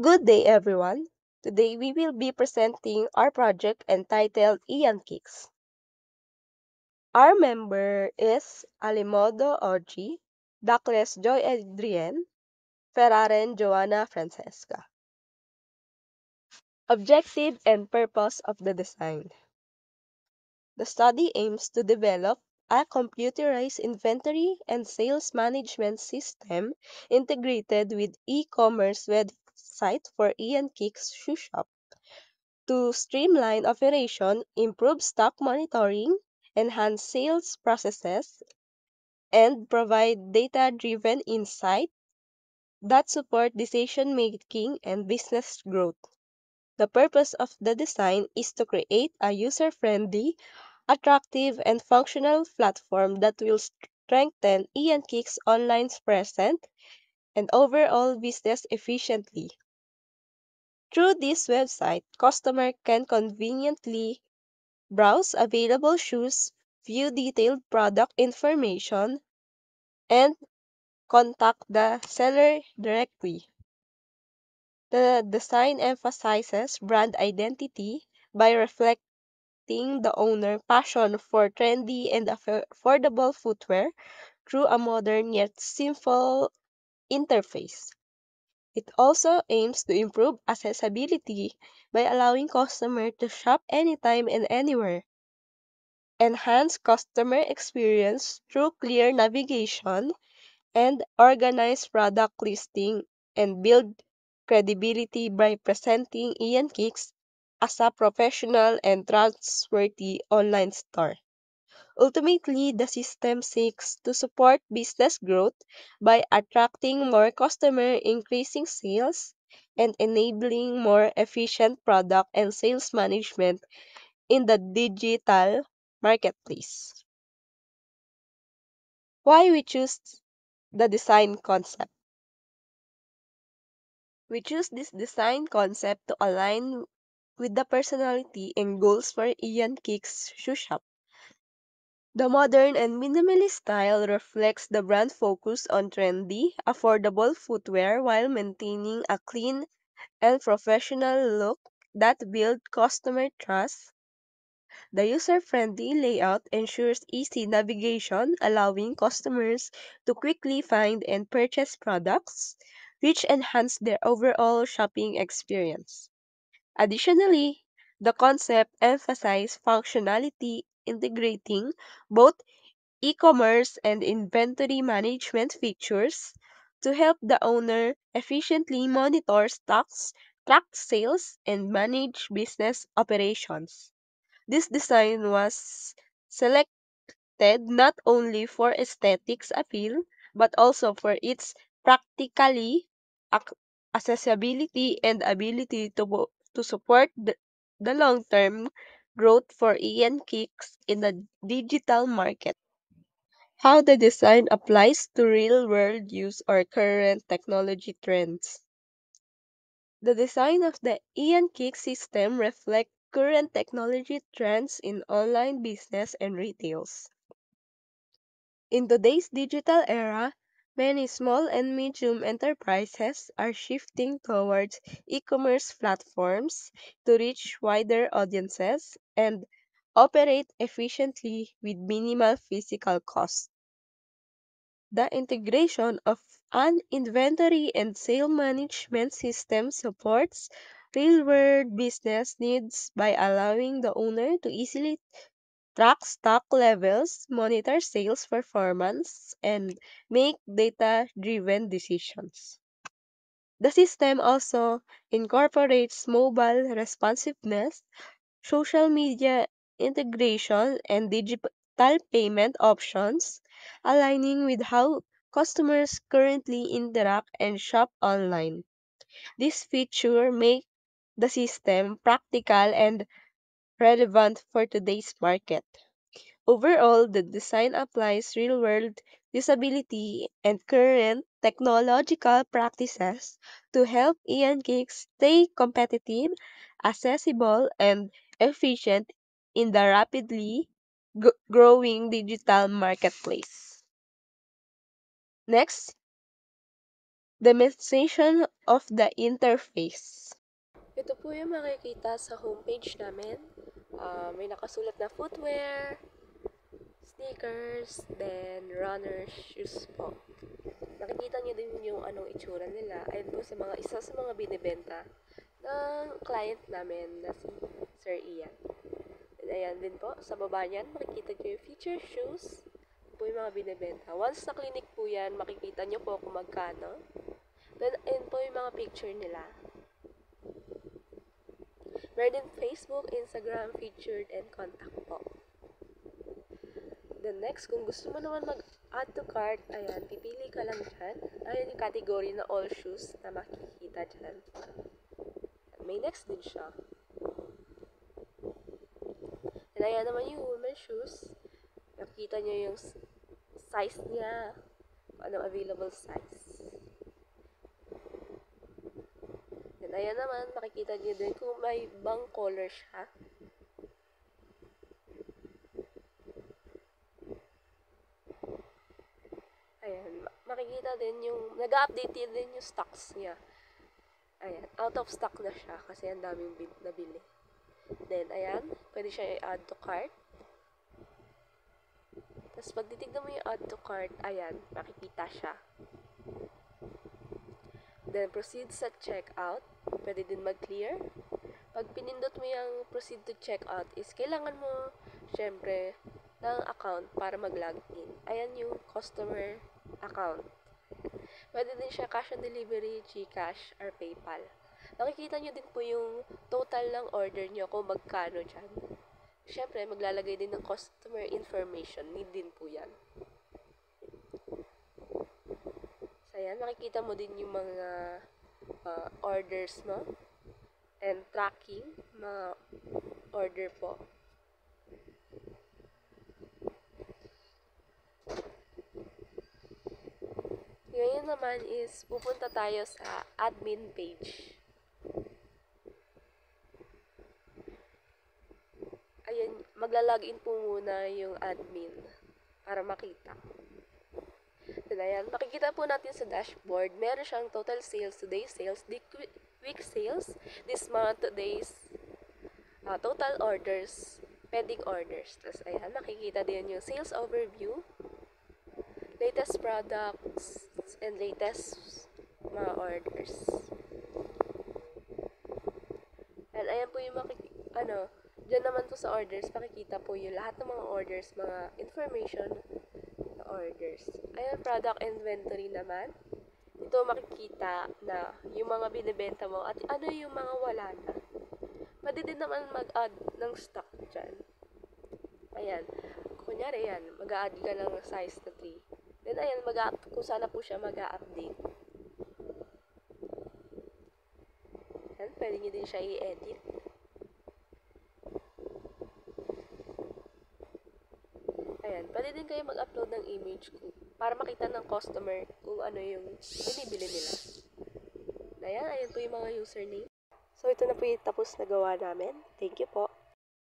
Good day, everyone. Today we will be presenting our project entitled Ian Kicks. Our member is Alimodo Orji, Dacles Joy Adrienne, Ferraren Joanna Francesca. Objective and purpose of the design. The study aims to develop a computerized inventory and sales management system integrated with e-commerce website for Ian Kicks Shoe Shop to streamline operation, improve stock monitoring, enhance sales processes, and provide data-driven insight that support decision-making and business growth. The purpose of the design is to create a user-friendly, attractive, and functional platform that will strengthen Ian Kick's online presence and overall business efficiently. Through this website, customer can conveniently browse available shoes, view detailed product information, and contact the seller directly. The design emphasizes brand identity by reflecting the owner's passion for trendy and affordable footwear through a modern yet simple interface. It also aims to improve accessibility by allowing customers to shop anytime and anywhere, enhance customer experience through clear navigation and organized product listing, and build credibility by presenting Ian Kicks as a professional and trustworthy online store. Ultimately, the system seeks to support business growth by attracting more customers, increasing sales, and enabling more efficient product and sales management in the digital marketplace. Why we choose the design concept? We choose this design concept to align with the personality and goals for Ian Kick's shoe shop. The modern and minimalist style reflects the brand focus on trendy, affordable footwear while maintaining a clean and professional look that builds customer trust. The user-friendly layout ensures easy navigation, allowing customers to quickly find and purchase products, which enhance their overall shopping experience. Additionally, the concept emphasizes functionality, integrating both e-commerce and inventory management features to help the owner efficiently monitor stocks, track sales, and manage business operations. This design was selected not only for aesthetics appeal but also for its practically ac- accessibility and ability to support the long-term growth for Ian Kicks in the digital market. How the design applies to real-world use or current technology trends. The design of the Ian Kick system reflects current technology trends in online business and retails. In today's digital era, many small and medium enterprises are shifting towards e-commerce platforms to reach wider audiences and operate efficiently with minimal physical costs. The integration of an inventory and sale management system supports real-world business needs by allowing the owner to easily track stock levels, monitor sales performance, and make data-driven decisions. The system also incorporates mobile responsiveness, social media integration, and digital payment options, aligning with how customers currently interact and shop online. This feature makes the system practical and relevant for today's market. Overall, the design applies real-world usability and current technological practices to help Ian Geeks stay competitive, accessible, and efficient in the rapidly growing digital marketplace. Next, Demonstration of the interface. Ito po yung makikita sa homepage namin. May nakasulat na footwear, sneakers, then runner shoes po. Nakikita niyo din yung anong itsura nila. Ayun po isa sa mga binibenta ng client namin na si Sir Ian. And ayan din po, sa baba niyan, makikita niyo yung feature shoes. Po yung mga binibenta. Once na clinic po yan, makikita niyo po kung magkano. Then, ayun po yung mga picture nila. Meron din Facebook, Instagram, featured, and contact po. Then next, kung gusto mo naman mag-add to cart, ayan, pipili ka lang dyan. Ayan yung category na all shoes na makikita dyan. May next din siya. And ayan naman yung women's shoes. Nakikita nyo yung size niya, kung anong available size. And ayan naman, makikita nyo din kung may bang color siya. Ayan, makikita din yung, nag-update din yung stocks niya. Ayan, out of stock na siya kasi ang daming nabili. Then, ayan, pwede siya i-add to cart. Tapos, pag titignan mo yung add to cart, ayan, makikita siya. Then, proceed sa checkout. Pwede din mag-clear. Pag pinindot mo yung proceed to checkout is, kailangan mo, syempre, ng account para mag-login. Ayan yung customer account. Pwede din siya cash on delivery, GCash, or PayPal. Makikita nyo din po yung total ng order nyo kung magkano dyan. Siyempre, maglalagay din ng customer information. Need din po yan. So, ayan, makikita mo din yung mga orders mo and tracking mga order po. Ngayon naman is pupunta tayo sa admin page. Ayan, magla-login po muna yung admin para makita. Then ayan, makikita po natin sa dashboard, meron siyang total sales, today's sales, week sales, this month, today's total orders, pending orders. Tapos ayan, makikita din yung sales overview, latest products, and latest mga orders. And ayan po yung dyan naman po sa orders, makikita po yung lahat ng mga orders, mga information na orders. Ayan, product inventory naman. Ito makikita na yung mga binibenta mo at ano yung mga wala na. Pwede din naman mag-add ng stock dyan. Ayan. Kunyari yan, mag-add ka ng size na 3. Then ayan, kung sana po siya mag-update. Ayan, pwede nyo din siya i-edit. Ayan, pwede din kayo mag-upload ng image para makita ng customer kung ano yung binibili nila. Ayan po yung mga username. So, ito na po yung tapos na gawa namin. Thank you po.